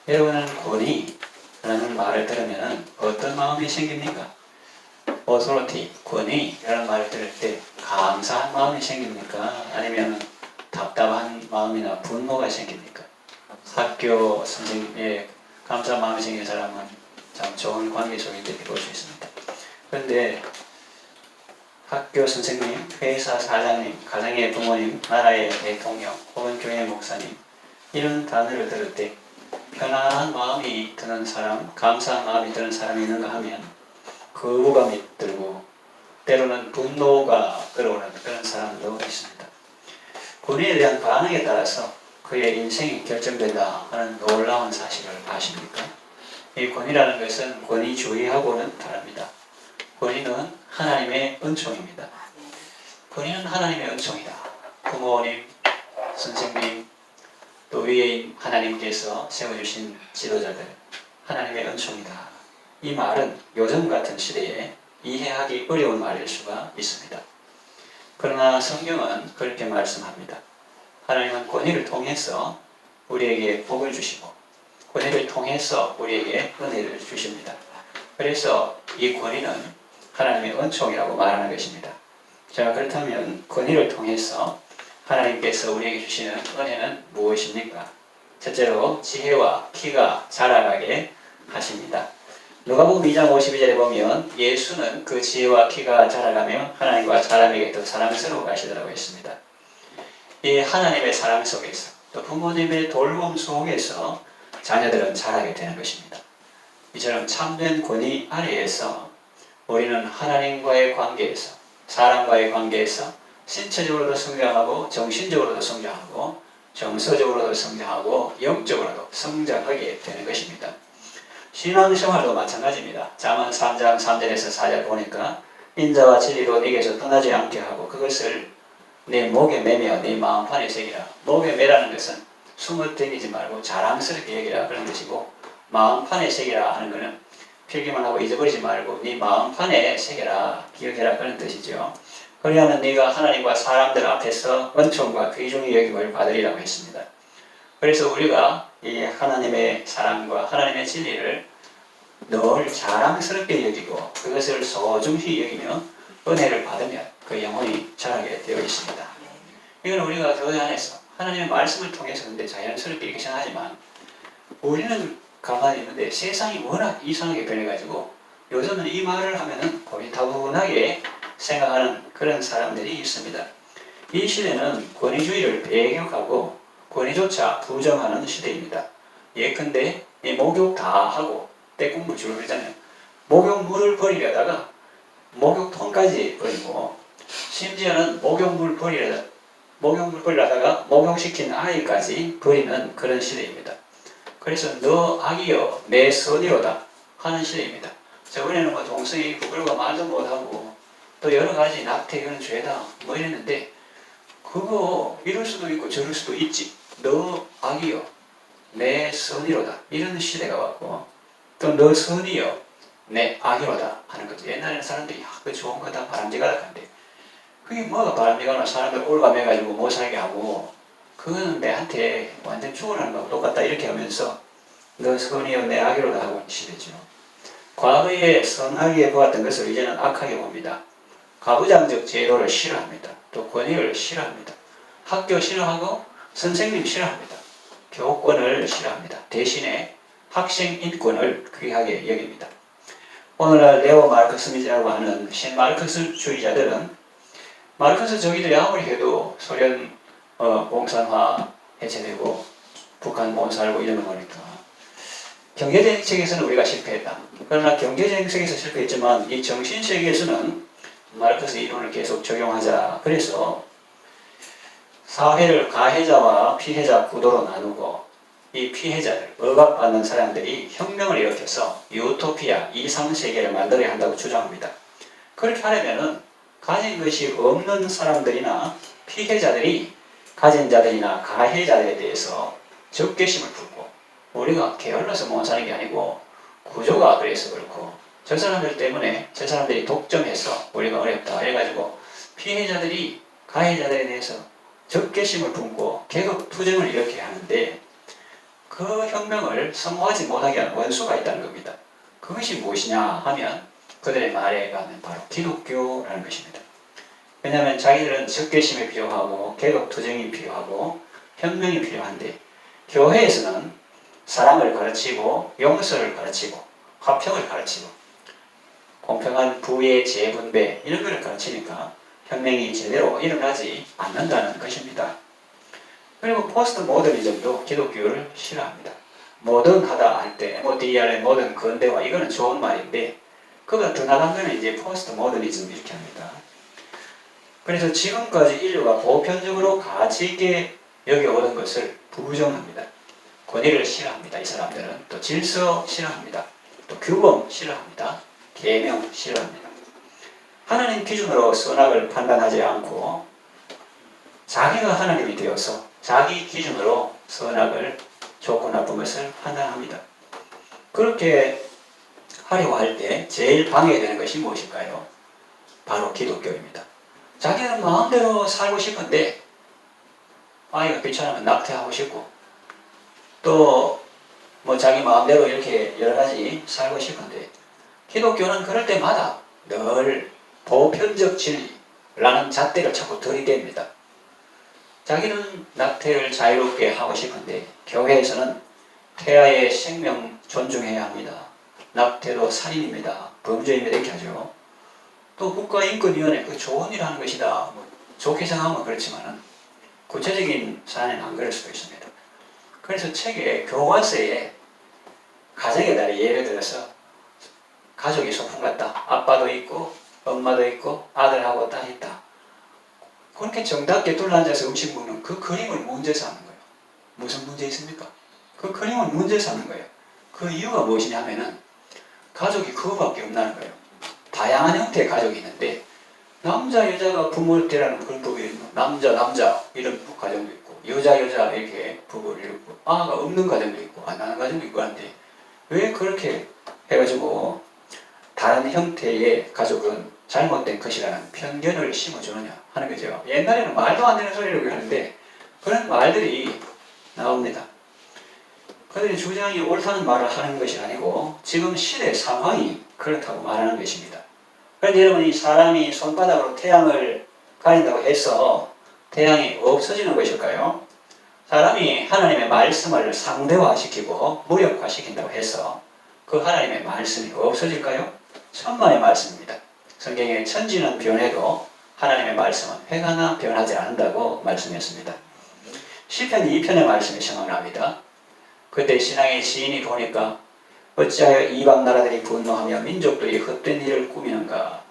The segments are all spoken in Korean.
여러분은 권위라는 말을 들으면 어떤 마음이 생깁니까? authority, 권위라는 말을 들을 때 감사한 마음이 생깁니까? 아니면 답답한 마음이나 분노가 생깁니까? 학교 선생님의 감사한 마음이 생긴 사람은 참 좋은 관계 속에 이렇게 볼 수 있습니다. 그런데 학교 선생님, 회사 사장님, 가정의 부모님, 나라의 대통령, 혹은 교회 목사님 이런 단어를 들을 때 편안한 마음이 드는 사람, 감사한 마음이 드는 사람이 있는가 하면 거부감이 들고 때로는 분노가 끌어오는 그런 사람도 있습니다. 권위에 대한 반응에 따라서 그의 인생이 결정된다 하는 놀라운 사실을 아십니까? 이 권위라는 것은 권위주의하고는 다릅니다. 권위는 하나님의 은총입니다. 권위는 하나님의 은총이다. 부모님, 선생님, 또 위에 하나님께서 세워주신 지도자들, 하나님의 은총이다. 이 말은 요즘 같은 시대에 이해하기 어려운 말일 수가 있습니다. 그러나 성경은 그렇게 말씀합니다. 하나님은 권위를 통해서 우리에게 복을 주시고 권위를 통해서 우리에게 은혜를 주십니다. 그래서 이 권위는 하나님의 은총이라고 말하는 것입니다. 자, 그렇다면 권위를 통해서 하나님께서 우리에게 주시는 은혜는 무엇입니까? 첫째로 지혜와 키가 자라나게 하십니다. 누가복음 2장 52절에 보면 예수는 그 지혜와 키가 자라가며 하나님과 사람에게 더 사랑스러워 가시더라고 했습니다. 이 하나님의 사랑 속에서 또 부모님의 돌봄 속에서 자녀들은 자라게 되는 것입니다. 이처럼 참된 권위 아래에서 우리는 하나님과의 관계에서 사람과의 관계에서 신체적으로도 성장하고 정신적으로도 성장하고 정서적으로도 성장하고 영적으로도 성장하게 되는 것입니다. 신앙생활도 마찬가지입니다. 잠언 3장 3절에서 4절 보니까 인자와 진리로 네게서 떠나지 않게 하고 그것을 네 목에 매며 네 마음판에 새기라. 목에 매라는 것은 숨을 들이지 말고 자랑스럽게 여기라 그런 것이고 마음판에 새기라 하는 것은 필기만 하고 잊어버리지 말고 네 마음판에 새겨라 기억해라 그런 뜻이죠. 그리하면 네가 하나님과 사람들 앞에서 은총과 귀중히 여김을 받으리라고 했습니다. 그래서 우리가 이 하나님의 사랑과 하나님의 진리를 늘 자랑스럽게 여기고 그것을 소중히 여기며 은혜를 받으면 그 영혼이 자라게 되어 있습니다. 이건 우리가 교회 안에서 하나님의 말씀을 통해서 근데 자연스럽게 이렇게 생각하지만 우리는 가만히 있는데 세상이 워낙 이상하게 변해가지고 요즘은 이 말을 하면은 고리타분하게 생각하는 그런 사람들이 있습니다. 이 시대는 권위주의를 배격하고 권위조차 부정하는 시대입니다. 예컨대 이 목욕 다 하고 때국물 주로 그러잖아요. 목욕물을 버리려다가 목욕통까지 버리고 심지어는 목욕물 버리려다가 목욕시킨 아이까지 버리는 그런 시대입니다. 그래서 너 악이여 내 선이로다 하는 시대입니다. 저번에는 뭐 동성이 부끄러워 말도 못하고 또 여러 가지 낙태 이건 죄다 뭐 이랬는데 그거 이럴 수도 있고 저럴 수도 있지. 너 악이여 내 선이로다 이런 시대가 왔고 또 너 선이여 내 악이로다 하는 거죠. 옛날에는 사람들이 그 좋은 거 다 바람직하다는데 그게 뭐가 바람직하나 사람들 올가매가지고 못 살게 하고 그거는 내한테 완전 죽어나는 거하고 똑같다 이렇게 하면서 너 선이여 내 악이로다 하고 있는 시대죠. 과거에 선하게 보았던 것을 이제는 악하게 봅니다. 가부장적 제도를 싫어합니다. 또 권위를 싫어합니다. 학교 싫어하고 선생님 싫어합니다. 교권을 싫어합니다. 대신에 학생 인권을 귀하게 여깁니다. 오늘날 네오 마르크스주의라고 하는 신마르크스주의자들은 마르크스주의들이 아무리 해도 소련 공산화 해체되고 북한 못 살고 이런 거 보니까 경제정책에서는 우리가 실패했다. 그러나 경제정책에서 실패했지만 이 정신세계에서는 마르크스 이론을 계속 적용하자. 그래서 사회를 가해자와 피해자 구도로 나누고 이 피해자들, 억압받는 사람들이 혁명을 일으켜서 유토피아, 이상세계를 만들어야 한다고 주장합니다. 그렇게 하려면은 가진 것이 없는 사람들이나 피해자들이 가진 자들이나 가해자들에 대해서 적개심을 품고 우리가 게을러서 못 사는 게 아니고 구조가 그래서 그렇고 저 사람들 때문에 저 사람들이 독점해서 우리가 어렵다 해가지고 피해자들이 가해자들에 대해서 적개심을 품고 계급 투쟁을 일으켜야 하는데 그 혁명을 성공하지 못하게 하는 원수가 있다는 겁니다. 그것이 무엇이냐 하면 그들의 말에 가면 바로 기독교라는 것입니다. 왜냐하면 자기들은 적개심이 필요하고 개혁투쟁이 필요하고 혁명이 필요한데 교회에서는 사랑을 가르치고 용서를 가르치고 화평을 가르치고 공평한 부의 재분배 이런 것을 가르치니까 혁명이 제대로 일어나지 않는다는 것입니다. 그리고 포스트 모더니즘도 기독교를 싫어합니다. 모던하다 할 때 MODER의 모던 근대화 이거는 좋은 말인데 그보다 더 나간 거는 이제 포스트 모더니즘 이렇게 합니다. 그래서 지금까지 인류가 보편적으로 가치 있게 여겨오던 것을 부정합니다. 권위를 싫어합니다. 이 사람들은 또 질서 싫어합니다. 또 규범 싫어합니다. 계명 싫어합니다. 하나님 기준으로 선악을 판단하지 않고 자기가 하나님이 되어서 자기 기준으로 선악을 좋고 나쁜 것을 판단합니다. 그렇게 하려고 할 때 제일 방해되는 것이 무엇일까요? 바로 기독교입니다. 자기는 마음대로 살고 싶은데 아이가 귀찮으면 낙태하고 싶고 또 뭐 자기 마음대로 이렇게 여러 가지 살고 싶은데 기독교는 그럴 때마다 늘 보편적 진리라는 잣대를 자꾸 들이댑니다. 자기는 낙태를 자유롭게 하고 싶은데 교회에서는 태아의 생명 존중해야 합니다. 낙태도 살인입니다. 범죄입니다. 이렇게 하죠. 또 국가인권위원회 그 좋은 일 하는 것이다. 뭐 좋게 생각하면 그렇지만 구체적인 사안에는 안 그럴 수도 있습니다. 그래서 책에 교과서에 가정의 달에 예를 들어서 가족이 소풍 갔다. 아빠도 있고 엄마도 있고 아들하고 딸이 있다. 그렇게 정답게 둘러앉아서 음식 먹는 그 그림을 문제서 하는 거예요. 무슨 문제 있습니까? 그 그림을 문제서 하는 거예요. 그 이유가 무엇이냐 하면은 가족이 그거밖에 없다는 거예요. 다양한 형태의 가족이 있는데 남자 여자가 부모를 대라는 그런 법이 있고 남자 이런 가정도 있고 여자 이렇게 부부를 이루고 아가 없는 가정도 있고 안 하는 가정도 있고 하는데 왜 그렇게 해가지고 다른 형태의 가족은 잘못된 것이라는 편견을 심어주느냐 하는 거죠. 옛날에는 말도 안 되는 소리라고 하는데 그런 말들이 나옵니다. 그들의 주장이 옳다는 말을 하는 것이 아니고 지금 시대 상황이 그렇다고 말하는 것입니다. 그런데 여러분 이 사람이 손바닥으로 태양을 가린다고 해서 태양이 없어지는 것일까요? 사람이 하나님의 말씀을 상대화시키고 무력화시킨다고 해서 그 하나님의 말씀이 없어질까요? 천만의 말씀입니다. 성경에 천지는 변해도 하나님의 말씀은 회가나 변하지 않는다고 말씀했습니다. 시편 2편의 말씀이 생각납니다. 그때 신앙의 시인이 보니까 어찌하여 이방 나라들이 분노하며 민족들이 헛된 일을 꾸미는가.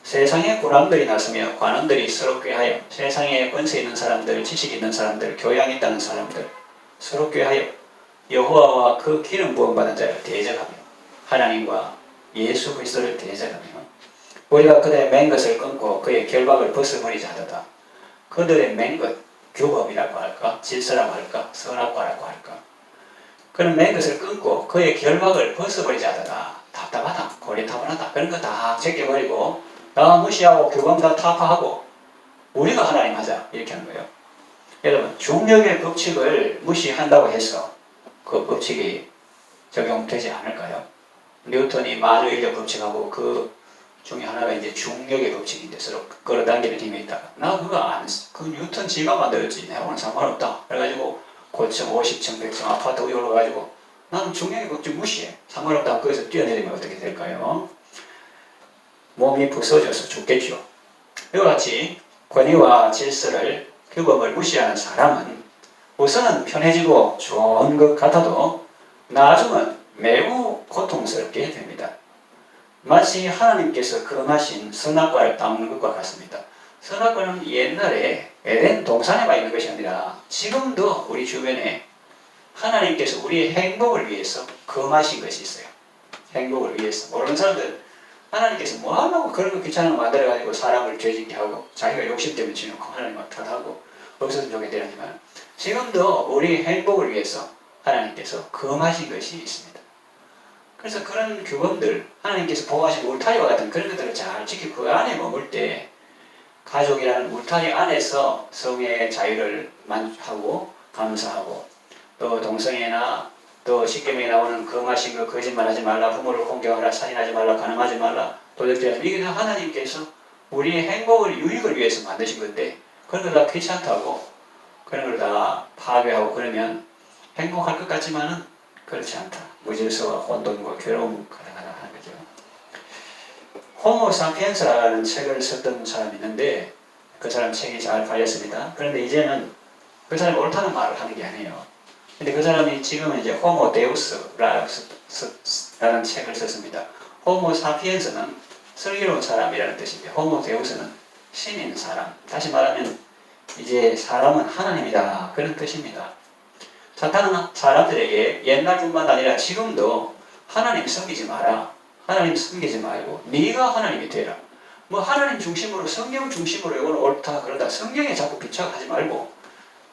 세상에 고람들이 나서며 관원들이 서로 꾀하여 세상에 권세 있는 사람들, 지식 있는 사람들, 교양 있다는 사람들 서로 꾀하여 여호와와 그 기름 부음 받은 자를 대적하며 하나님과 예수 그리스도를 대적하며 우리가 그들의 맨 것을 끊고 그의 결박을 벗어버리자 하도다. 그들의 맨 것, 규범이라고 할까? 질서라고 할까? 선악과라고 할까? 그런 맨 것을 끊고 그의 결박을 벗어버리자 하도다. 답답하다, 고리타분하다 그런 거 다 제껴버리고 나 무시하고 규범 다 타파하고 우리가 하나님 하자 이렇게 하는 거예요. 여러분 중력의 법칙을 무시한다고 해서 그 법칙이 적용되지 않을까요? 뉴턴이 만유인력 법칙하고 그 중에 하나가 이제 중력의 법칙인데 서로 끌어당기는 힘이 있다. 나 그거 안 했어. 그 뉴턴 지가 만들었지. 내하고는 상관없다. 그래가지고 고층, 50층, 100층 아파트 올라가지고 나는 중력의 법칙 무시해. 상관없다. 거기서 뛰어내리면 어떻게 될까요? 몸이 부서져서 죽겠죠. 이와 같이 권위와 질서를 규범을 무시하는 사람은 우선은 편해지고 좋은 것 같아도 나중은 매우 고통스럽게 됩니다. 마치 하나님께서 금하신 선악과를 따먹는 것과 같습니다. 선악과는 옛날에 에덴 동산에만 있는 것이 아니라 지금도 우리 주변에 하나님께서 우리의 행복을 위해서 금하신 것이 있어요. 행복을 위해서. 모르는 사람들 하나님께서 뭐 하려고 그런 거 귀찮은 거 만들어가지고 사람을 죄짓게 하고 자기가 욕심 때문에 지놓고 하나님을 탓하고 없어진 적이 되지만 지금도 우리 행복을 위해서 하나님께서 금하신 것이 있습니다. 그래서 그런 규범들 하나님께서 보호하신 울타리와 같은 그런 것들을 잘 지키고 그 안에 머물 때 가족이라는 울타리 안에서 성의 자유를 만족하고 감사하고 또 동성애나 또 십계명에 나오는 거짓 거 거짓말하지 말라, 부모를 공경하라, 살인하지 말라, 가늠하지 말라, 도적질하지 말라. 이게 다 하나님께서 우리의 행복을 유익을 위해서 만드신 건데 그런 걸 다 귀찮다고 그런 걸 다 파괴하고 그러면 행복할 것 같지만은 그렇지 않다. 무질서와 혼돈과 괴로움 가득하다 하는 거죠. 호모 사피엔스라는 책을 썼던 사람이 있는데 그 사람 책이 잘 팔렸습니다. 그런데 이제는 그 사람이 옳다는 말을 하는 게 아니에요. 근데 그 사람이 지금은 이제 호모 데우스라는 책을 썼습니다. 호모 사피엔스는 슬기로운 사람이라는 뜻인데 호모 데우스는 신인 사람. 다시 말하면 이제 사람은 하나님이다 그런 뜻입니다. 사탄은 사람들에게 옛날뿐만 아니라 지금도 하나님 섬기지 마라. 하나님 섬기지 말고 네가 하나님이 되라. 뭐 하나님 중심으로 성경 중심으로 이건 옳다 그러다 성경에 자꾸 비춰하지 말고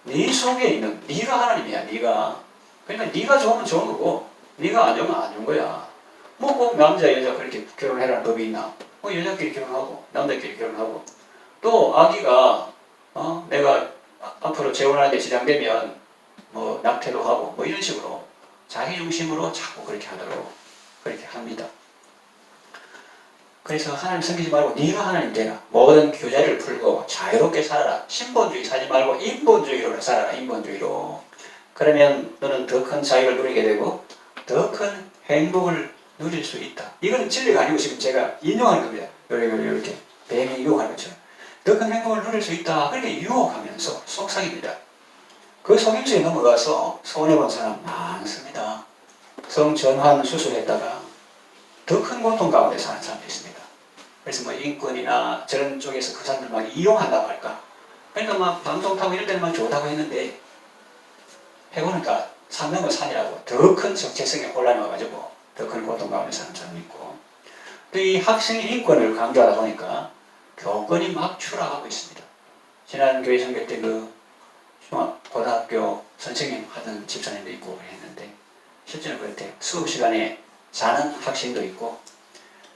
네 속에 있는 네가 하나님이야. 네가 그러니까 네가 좋으면 좋은 거고 네가 안 좋으면 안 좋은 거야. 뭐 꼭 남자 여자 그렇게 결혼해라는 법이 있나? 뭐 여자끼리 결혼하고 남자끼리 결혼하고 또 아기가 내가 앞으로 재혼하는데 지장되면 뭐 낙태도 하고 뭐 이런 식으로 자기 중심으로 자꾸 그렇게 하도록 그렇게 합니다. 그래서 하나님 섬기지 말고 네가 하나님 되라. 모든 규제를 풀고 자유롭게 살아라. 신본주의 사지 말고 인본주의로 살아라. 인본주의로. 그러면 너는 더 큰 자유를 누리게 되고 더 큰 행복을 누릴 수 있다. 이건 진리가 아니고 지금 제가 인용하는 겁니다. 이렇게 뱀이 유혹하는 것처럼. 더 큰 행복을 누릴 수 있다. 그렇게 유혹하면서 속삭입니다. 그 속임수에 넘어가서 손해본 사람 많습니다. 성전환 수술했다가 더 큰 고통 가운데 사는 사람도 있습니다. 그래서 뭐 인권이나 저런 쪽에서 그 사람들 막 이용한다고 할까. 그러니까 막 방송 타고 이럴 때는 막 좋다고 했는데 해보니까 사는 건 산이라고 더 큰 정체성에 혼란이 와가지고 더 큰 고통 가운데 사는 사람이 있고 또 이 학생 인권을 강조하다 보니까 교권이 막 추락하고 있습니다. 지난 교회 선교 때 그 고등학교 선생님 하던 집사님도 있고 그랬는데 실제로 그렇대요. 수업 시간에 자는 학생도 있고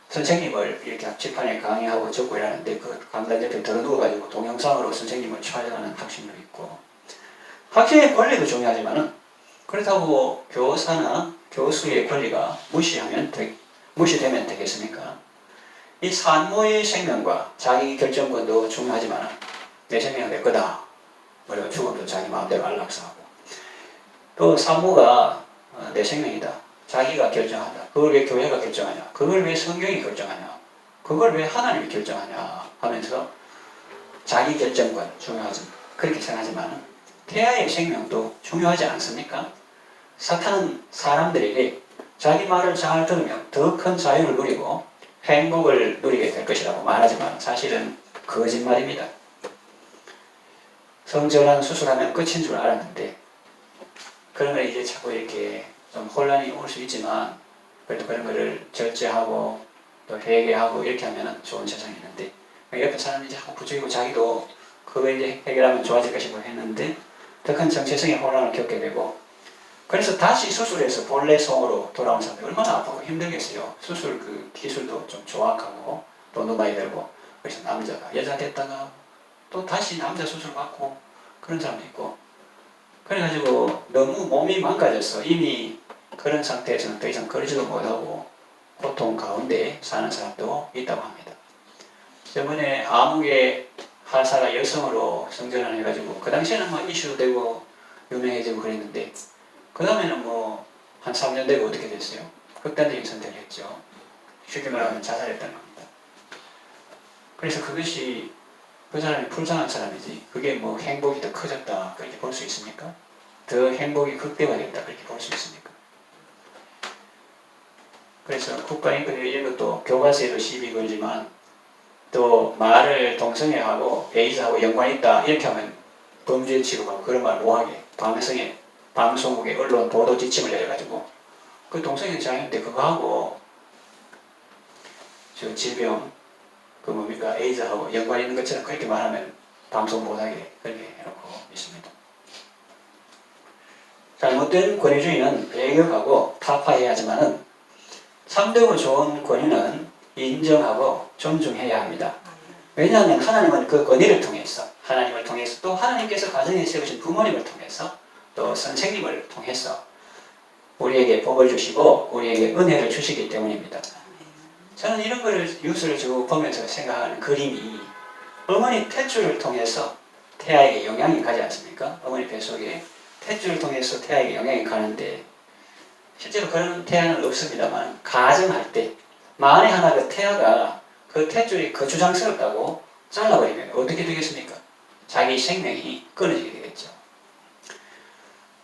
선생님을 이렇게 칠판에 강의하고 적고 이러는데 그 강단 옆에 들어 누워가지고 동영상으로 선생님을 촬영하는 학생도 있고 학생의 권리도 중요하지만은 그렇다고 교사나 교수의 권리가 무시되면 되겠습니까? 이 산모의 생명과 자기 결정권도 중요하지만 내 생명은 내 거다. 그리고 죽음도 자기 마음대로 안락사하고 또 산모가 내 생명이다. 자기가 결정한다. 그걸 왜 교회가 결정하냐? 그걸 왜 성경이 결정하냐? 그걸 왜 하나님이 결정하냐? 하면서 자기 결정권 중요하지 그렇게 생각하지만 태아의 생명도 중요하지 않습니까? 사탄은 사람들에게 자기 말을 잘 들으면 더 큰 자유를 누리고 행복을 누리게 될 것이라고 말하지만 사실은 거짓말입니다. 성전환 수술하면 끝인 줄 알았는데 그런 걸 이제 자꾸 이렇게 좀 혼란이 올 수 있지만 그래도 그런 거를 절제하고 또 회개하고 이렇게 하면 좋은 세상이 있는데 옆에 사람이 자꾸 부추기고 자기도 그거 이제 해결하면 좋아질 것이고 했는데 더 큰 정체성의 혼란을 겪게 되고 그래서 다시 수술해서 본래 성으로 돌아온 사람들이 얼마나 아프고 힘들겠어요. 수술 그 기술도 좀 조악하고 돈도 많이 들고 그래서 남자가 여자 됐다가 또 다시 남자 수술 받고 그런 사람도 있고 그래가지고 너무 몸이 망가져서 이미 그런 상태에서는 더 이상 걸지도 못하고 고통 가운데 사는 사람도 있다고 합니다. 저번에 암흑의 하사가 여성으로 성전환 해가지고 그 당시에는 막 이슈도 되고 유명해지고 그랬는데 그 다음에는 뭐 한 3년 되고 어떻게 됐어요? 극단적인 선택을 했죠. 쉽게 말하면 자살했다는 겁니다. 그래서 그것이 그 사람이 불쌍한 사람이지 그게 뭐 행복이 더 커졌다 그렇게 볼 수 있습니까? 더 행복이 극대화됐다 그렇게 볼 수 있습니까? 그래서 국가인권위원회 이런 것도 교과서에도 시비 걸지만 또 말을 동성애하고 에이즈하고 연관이 있다 이렇게 하면 범죄 취급하고 그런 말 뭐하게 방송국에 언론 보도 지침을 내려가지고 그 동성애 장애인데 그거 하고 저 질병 그 뭡니까 에이즈하고 연관이 있는 것처럼 그렇게 말하면 방송 못하게 그렇게 해놓고 있습니다. 잘못된 권위주의는 배격하고 타파해야 하지만은 참되고 좋은 권위는 인정하고 존중해야 합니다. 왜냐하면 하나님은 그 권위를 통해서 하나님을 통해서 또 하나님께서 가정에 세우신 부모님을 통해서 또 선생님을 통해서 우리에게 복을 주시고 우리에게 은혜를 주시기 때문입니다. 저는 이런 거를 뉴스를 쭉 보면서 생각하는 그림이 어머니 탯줄을 통해서 태아에게 영향이 가지 않습니까? 어머니 뱃속에 탯줄을 통해서 태아에게 영향이 가는데 실제로 그런 태아는 없습니다만 가정할 때 만에 하나 그 태아가 그 탯줄이 거추장스럽다고 잘라버리면 어떻게 되겠습니까? 자기 생명이 끊어지게 되겠죠.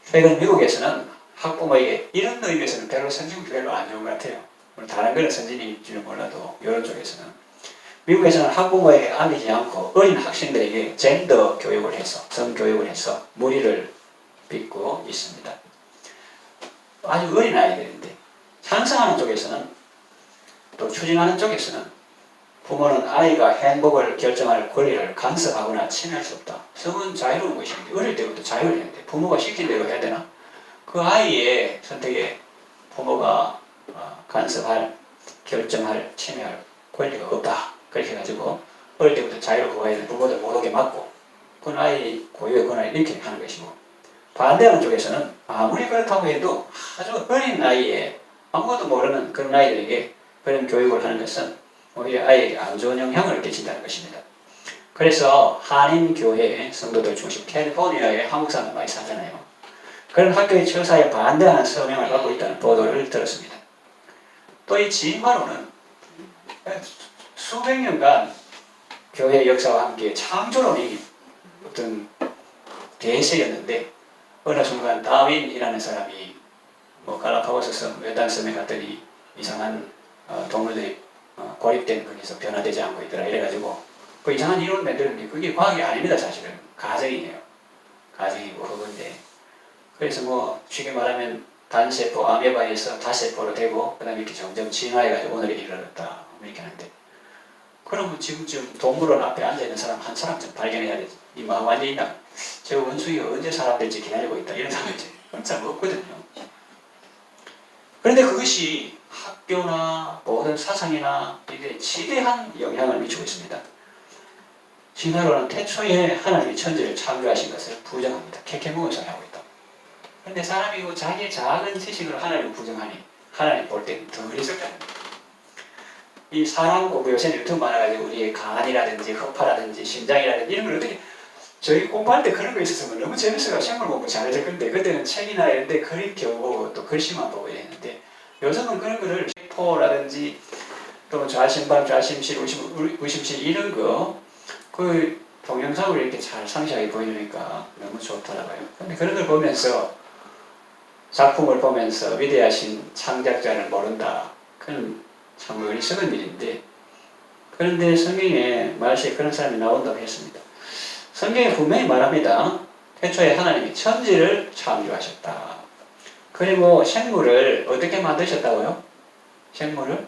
최근 미국에서는 학부모에게 이런 의미에서는 별로 선진국이 별로 안 좋은 것 같아요. 다른 거는 선진일지는 몰라도 이런 쪽에서는 미국에서는 학부모에게 알리지 않고 어린 학생들에게 젠더 교육을 해서 성교육을 해서 무리를 빚고 있습니다. 아주 어린 아이들인데 찬성하는 쪽에서는 또 추진하는 쪽에서는 부모는 아이가 행복을 결정할 권리를 간섭하거나 침해할 수 없다. 성은 자유로운 것인데 어릴 때부터 자유를 했는데 부모가 시킨 대로 해야 되나? 그 아이의 선택에 부모가 간섭할, 결정할, 침해할 권리가 없다. 그렇게 해가지고 어릴 때부터 자유롭고 아이는 부모들 못 오게 막고 그건 아이 고유의 권한을 이렇게 하는 것이고 반대하는 쪽에서는 아무리 그렇다고 해도 아주 어린 나이에 아무것도 모르는 그런 아이들에게 그런 교육을 하는 것은 오히려 아이에게 안 좋은 영향을 끼친다는 것입니다. 그래서 한인교회 성도들 중심 캘리포니아에 한국 사람들 많이 사잖아요. 그런 학교의 처사에 반대하는 서명을 받고 있다는 보도를 들었습니다. 또 이 진화론은 수백 년간 교회 역사와 함께 창조론이 어떤 대세였는데 어느 순간 다윈이라는 사람이 갈라파고스 섬, 외딴 섬에 갔더니 이상한 동물들이 고립된 거기서 변화되지 않고 있더라 이래가지고 그 이상한 이론 만드는데 그게 과학이 아닙니다. 사실은 가정이에요. 가정이고 그건데 그래서 쉽게 말하면 단세포 아메바에서 다세포로 되고 그 다음에 이렇게 점점 진화해가지고 오늘에 이르렀다 이렇게 하는데 그러면 지금쯤 동물원 앞에 앉아있는 사람 한 사람 좀 발견해야 되지. 이 마음 완전히 저 원숭이가 언제 사람 될지 기다리고 있다 이런 사람이 진짜 없거든요. 그런데 그것이 학교나 모든 사상이나 이게 지대한 영향을 미치고 있습니다. 진화론은 태초에 하나님이 천지를 창조하신 것을 부정합니다. 캐캐묵은 소리 하고 있다. 그런데 사람이 자기의 작은 지식으로 하나님을 부정하니 하나님 볼 때는 더 어리석다는 거예요. 이 사람 공부 요새는 유튜브 많아가지고 우리의 간이라든지 허파라든지 심장이라든지 이런 걸 어떻게 저희 공부할 때 그런 거 있었으면 너무 재밌어요. 생물 공부 잘해줄 건데 그때는 책이나 이런 데 그림 겨우 보고 또 글씨만 보고 이랬는데 요즘은 그런 거를 세포라든지 또 좌심방, 좌심실, 의심실 이런 거 그 동영상으로 이렇게 잘 상세하게 보여주니까 너무 좋더라고요. 근데 그런 걸 보면서 작품을 보면서 위대하신 창작자를 모른다. 그건 참 어리석은 일인데 그런데 성경에 말시에 그런 사람이 나온다고 했습니다. 성경에 분명히 말합니다. 태초에 하나님이 천지를 창조하셨다. 그리고 생물을 어떻게 만드셨다고요? 생물을?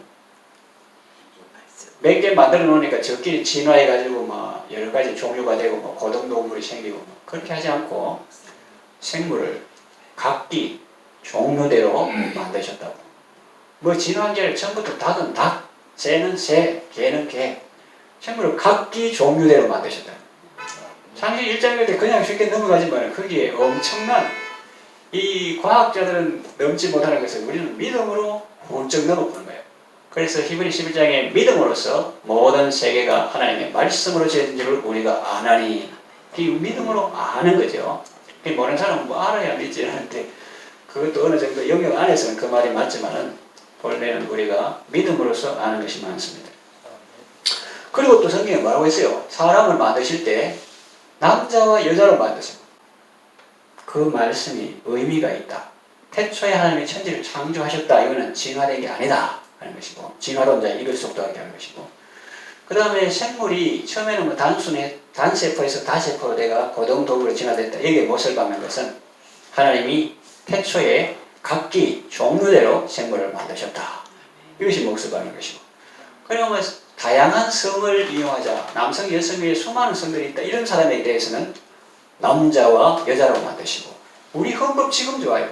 몇 개 만들어 놓으니까 저끼리 진화해가지고 막 여러 가지 종류가 되고 뭐 고등동물이 생기고 그렇게 하지 않고 생물을 각기 종류대로 만드셨다고. 뭐 진화계를 처음부터 닭은 닭, 새는 새, 개는 개. 생물을 각기 종류대로 만드셨다. 창세기 1장일 때 그냥 쉽게 넘어가지만 거기에 엄청난 이 과학자들은 넘지 못하는 것을 우리는 믿음으로 훌쩍 넘어보는 거예요. 그래서 히브리 11장에 믿음으로써 모든 세계가 하나님의 말씀으로 지어진 줄을 우리가 아나니 이 믿음으로 아는 거죠. 모르는 사람은 뭐 알아야 믿지 않는데 그것도 어느 정도 영역 안에서는 그 말이 맞지만은 본래는 우리가 믿음으로써 아는 것이 많습니다. 그리고 또 성경에 뭐라고 했어요? 사람을 만드실 때 남자와 여자로 만드세요. 그 말씀이 의미가 있다. 태초에 하나님이 천지를 창조하셨다. 이거는 진화된 게 아니다 하는 것이고 진화론자의 이를 속도하게 하는 것이고 그 다음에 생물이 처음에는 뭐 단순히 단세포에서 다세포로 내가 고등동물로 진화됐다. 여기에 못을 박는 것은 하나님이 태초에 각기 종류대로 생물을 만드셨다. 이것이 몫을 박는 것이고 그리고 뭐 다양한 성을 이용하자 남성, 여성 외에 수많은 성들이 있다. 이런 사람에 대해서는 남자와 여자로 만드시고 우리 헌법 지금 좋아요.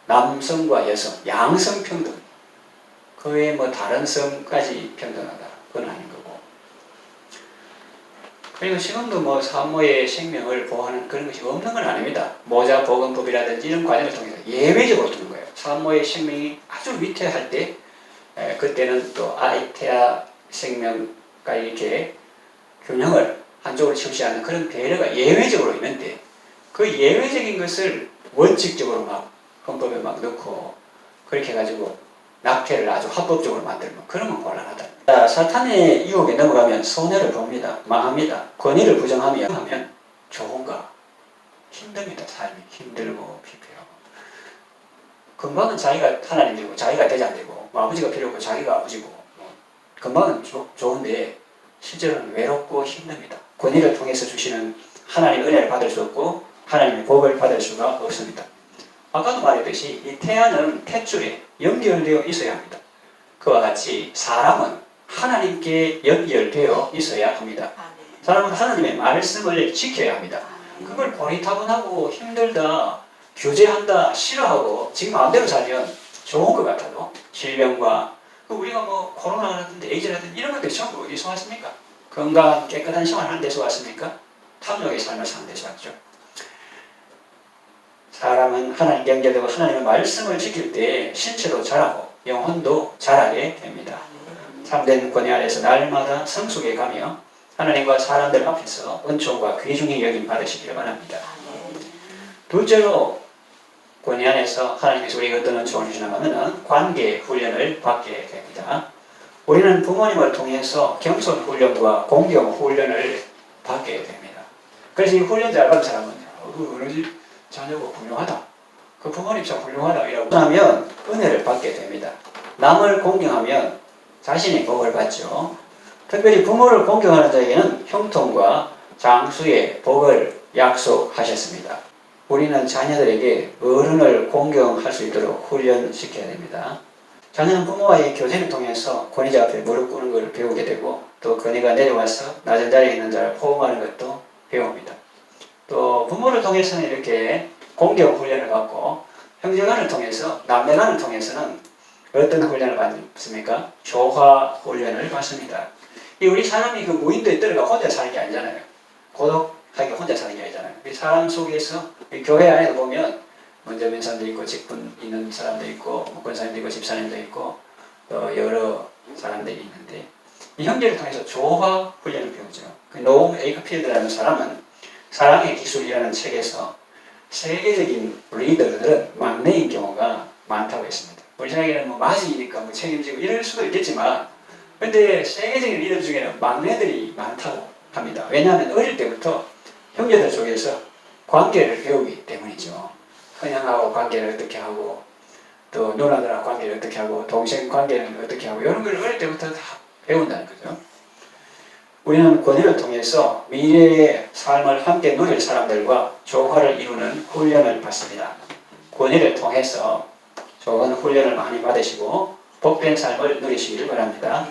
남성과 여성, 양성 평등. 그 외에 뭐 다른 성까지 평등하다. 그건 아닌 거고. 그리고 지금도 뭐 산모의 생명을 보호하는 그런 것이 없는 건 아닙니다. 모자 보건법이라든지 이런 과정을 통해서 예외적으로 두는 거예요. 산모의 생명이 아주 위태할 때 그때는 또 아이 태아 생명과 이렇게 균형을 한쪽으로 치우지 않는 그런 배려가 예외적으로 있는데 그 예외적인 것을 원칙적으로 막 헌법에 막 넣고 그렇게 해가지고 낙태를 아주 합법적으로 만들면 그러면 곤란하다. 자, 사탄의 유혹에 넘어가면 손해를 봅니다. 망합니다. 권위를 부정하면 좋은가? 힘듭니다. 삶이 힘들고 피폐하고 금방은 자기가 하나님 되고 자기가 대장 되고 뭐 아버지가 필요 없고 자기가 아버지고 금방은 좋은데 실제로는 외롭고 힘듭니다. 권위를 통해서 주시는 하나님의 은혜를 받을 수 없고 하나님의 복을 받을 수가 없습니다. 아까도 말했듯이 이 태아는 탯줄에 연결되어 있어야 합니다. 그와 같이 사람은 하나님께 연결되어 있어야 합니다. 사람은 하나님의 말씀을 지켜야 합니다. 그걸 고리타분하고 힘들다, 규제한다, 싫어하고 지금 마음대로 살면 좋은 것 같아도 질병과 우리가 뭐 코로나라든지 에이즈라든지 이런 것들이 전부 어디서 왔습니까? 건강한 깨끗한 생활을 하는 데서 왔습니까? 탐욕의 삶을 사는 데서 왔죠. 사람은 하나님께 연결되고 하나님의 말씀을 지킬 때 신체도 자라고 영혼도 자라게 됩니다. 참된 권위 안에서 날마다 성숙해 가며 하나님과 사람들 앞에서 은총과 귀중히 여김 받으시기를 바랍니다. 둘째로 권위 안에서 하나님께서 우리에게 어떤 은총을 주시나 하면 관계 훈련을 받게 됩니다. 우리는 부모님을 통해서 겸손 훈련과 공경 훈련을 받게 됩니다. 그래서 이 훈련 잘 받은 사람은 어느 집 자녀가 훌륭하다. 그 부모님 참 훌륭하다. 이라고 하면 은혜를 받게 됩니다. 남을 공경하면 자신이 복을 받죠. 특별히 부모를 공경하는 자에게는 형통과 장수의 복을 약속하셨습니다. 우리는 자녀들에게 어른을 공경할 수 있도록 훈련시켜야 됩니다. 자녀는 부모와의 교제를 통해서 권위자 앞에 무릎 꿇는 것을 배우게 되고 또 권위가 내려와서 낮은 자리에 있는 자를 포옹하는 것도 배웁니다. 또 부모를 통해서는 이렇게 공경 훈련을 받고 형제간을 통해서 남매간을 통해서는 어떤 훈련을 받습니까? 조화 훈련을 받습니다. 우리 사람이 그 무인도에 들어가 혼자 사는 게 아니잖아요. 고독하게 혼자 사는 게 아니잖아요. 사람 속에서 교회 안에 보면 먼저면 사람도 있고 직분 있는 사람도 있고 목권사님도 있고 집사님도 있고 또 여러 사람들이 있는데 이 형제를 통해서 조화 훈련을 배우죠. 노 에이크필드라는 사람은 사랑의 기술이라는 책에서 세계적인 리더들은 막내인 경우가 많다고 했습니다. 우리 생각에는 뭐 맞이니까 뭐 책임지고 이럴 수도 있겠지만 근데 세계적인 리더 중에는 막내들이 많다고 합니다. 왜냐하면 어릴 때부터 형제들 속에서 관계를 배우기 때문이죠. 형하고 관계를 어떻게 하고 또 누나들하고 관계를 어떻게 하고 동생 관계는 어떻게 하고 이런 걸 어릴 때부터 다 배운다는 거죠. 우리는 권위를 통해서 미래의 삶을 함께 누릴 사람들과 조화를 이루는 훈련을 받습니다. 권위를 통해서 좋은 훈련을 많이 받으시고 복된 삶을 누리시기를 바랍니다.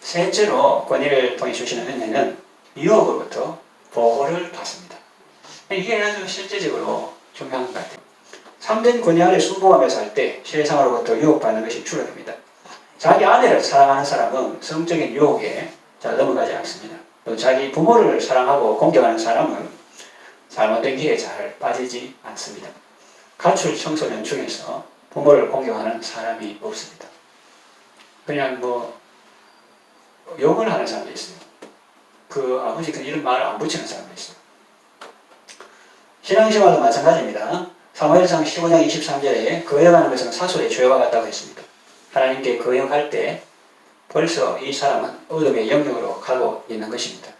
셋째로 권위를 통해 주시는 은혜는 유혹으로부터 보호를 받습니다. 이게 아주 실제적으로 중요한 것 같아요. 참된 권위 아래 순종하며 살 때 세상으로부터 유혹받는 것이 줄어듭니다. 자기 아내를 사랑하는 사람은 성적인 유혹에 잘 넘어가지 않습니다. 또 자기 부모를 사랑하고 공경하는 사람은 잘못된 길에 잘 빠지지 않습니다. 가출 청소년 중에서 부모를 공경하는 사람이 없습니다. 그냥 뭐 욕을 하는 사람도 있어요. 그 아버지 이런 말을 안 붙이는 사람도 있어요. 신앙생활도 마찬가지입니다. 사무엘상 15장 23절에 거역하는 것은 사술의 죄와 같다고 했습니다. 하나님께 거역할 때 벌써 이 사람은 어둠의 영역으로 가고 있는 것입니다.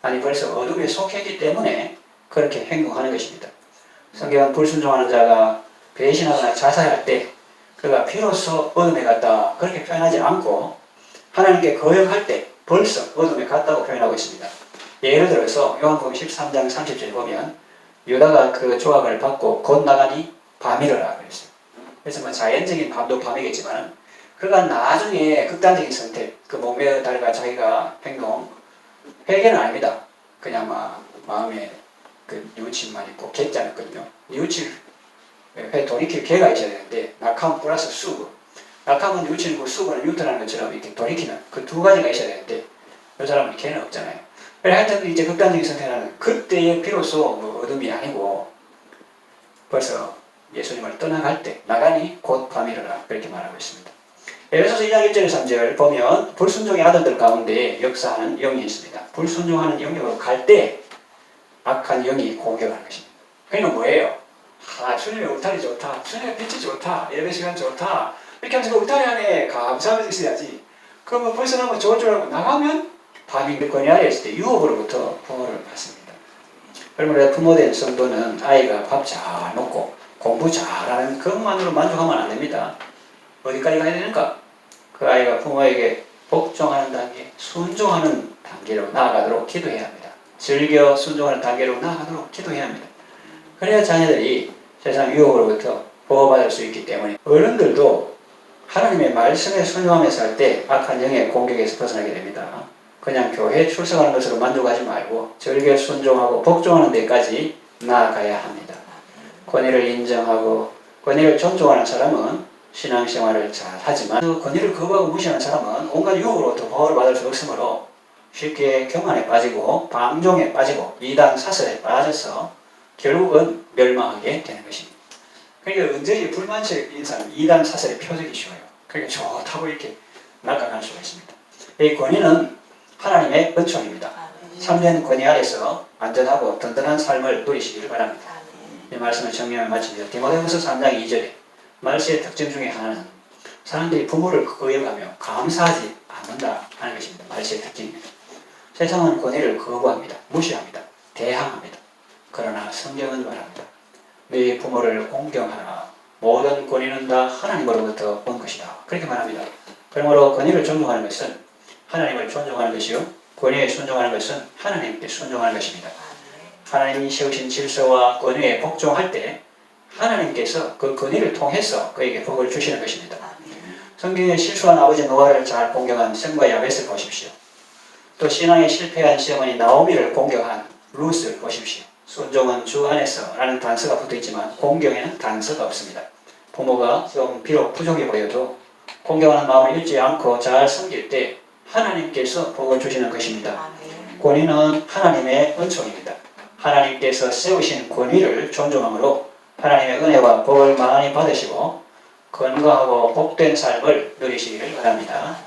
아니 벌써 어둠에 속했기 때문에 그렇게 행동하는 것입니다. 성경은 불순종하는 자가 배신하거나 자살할 때 그가 비로소 어둠에 갔다 그렇게 표현하지 않고 하나님께 거역할 때 벌써 어둠에 갔다고 표현하고 있습니다. 예를 들어서 요한복음 13장 30절에 보면 유다가 그 조각을 받고 곧 나가니 밤이러라 그랬어요. 그래서 뭐 자연적인 밤도 밤이겠지만 그가 나중에 극단적인 선택, 그 몸에 달가 자기가 행동, 회개는 아닙니다. 그냥 막 마음에 그 뉘우침만 있고 객지 않았거든요. 뉘우칠, 돌이킬 개가 있어야 되는데 낙함 플러스 수고. 낙함은 뉘우치는 거, 수고는 뉴턴하는 것처럼 이렇게 돌이키는 그 두 가지가 있어야 되는데 이 사람은 개는 없잖아요. 그래 하여튼 이제 극단적인 선택하는 그때의 비로소 뭐 어둠이 아니고 벌써 예수님을 떠나갈 때 나가니 곧 밤이라 그렇게 말하고 있습니다. 에베소서 2장 1절 3절 보면 불순종의 아들들 가운데 역사하는 영이 있습니다. 불순종하는 영역으로 갈 때 악한 영이 공격하는 것입니다. 그러니까 뭐예요? 주님의 울타리 좋다. 주님의 빛이 좋다. 예배 시간 좋다. 이렇게 하면서 그 울타리 안에 감사하면서 있어야지. 그러면 벗어나면 좋을 줄 알고 나가면 밤이 권위 아래 있을 때 유혹으로부터 보호를 받습니다. 그러면 부모된 성도는 아이가 밥 잘 먹고 공부 잘하는 것만으로 만족하면 안 됩니다. 어디까지 가야 되는가? 그 아이가 부모에게 복종하는 단계, 순종하는 단계로 나아가도록 기도해야 합니다. 즐겨 순종하는 단계로 나아가도록 기도해야 합니다. 그래야 자녀들이 세상 유혹으로부터 보호받을 수 있기 때문에 어른들도 하나님의 말씀에 순종하면서 할 때 악한 영의 공격에서 벗어나게 됩니다. 그냥 교회에 출석하는 것으로 만족하지 말고 즐겨 순종하고 복종하는 데까지 나아가야 합니다. 권위를 인정하고 권위를 존중하는 사람은 신앙생활을 잘 하지만 그 권위를 거부하고 무시하는 사람은 온갖 유혹으로부터 보호를 받을 수 없으므로 쉽게 교만에 빠지고 방종에 빠지고 이단 사설에 빠져서 결국은 멸망하게 되는 것입니다. 그러니까 언제든지 불만식 사람 이단 사설의 표적이 쉬워요. 그러니까 좋다고 이렇게 낙각할 수가 있습니다. 이 권위는 하나님의 은총입니다. 참된 권위 아래서 안전하고 든든한 삶을 누리시기를 바랍니다. 이 말씀을 정리하며 마칩니다. 디모데후서 3장 2절에 말씀의 특징 중에 하나는 사람들이 부모를 거역하며 감사하지 않는다 하는 것입니다. 말씀의 특징입니다. 세상은 권위를 거부합니다. 무시합니다. 대항합니다. 그러나 성경은 말합니다. 네 부모를 공경하라. 모든 권위는 다 하나님으로부터 온 것이다. 그렇게 말합니다. 그러므로 권위를 존중하는 것은 하나님을 존중하는 것이요 권위에 순종하는 것은 하나님께 순종하는 것입니다. 하나님이 세우신 질서와 권위에 복종할 때 하나님께서 그 권위를 통해서 그에게 복을 주시는 것입니다. 성경에 실수한 아버지 노아를 잘 공경한 셈과 야벳을 보십시오. 또 신앙에 실패한 시어머니 나오미를 공경한 룻을 보십시오. 순종은 주 안에서 라는 단서가 붙어있지만 공경에는 단서가 없습니다. 부모가 좀 비록 부족해 보여도 공경하는 마음을 잃지 않고 잘 섬길 때 하나님께서 복을 주시는 것입니다. 권위는 하나님의 은총입니다. 하나님께서 세우신 권위를 존중함으로 하나님의 은혜와 복을 많이 받으시고 건강하고 복된 삶을 누리시기를 바랍니다.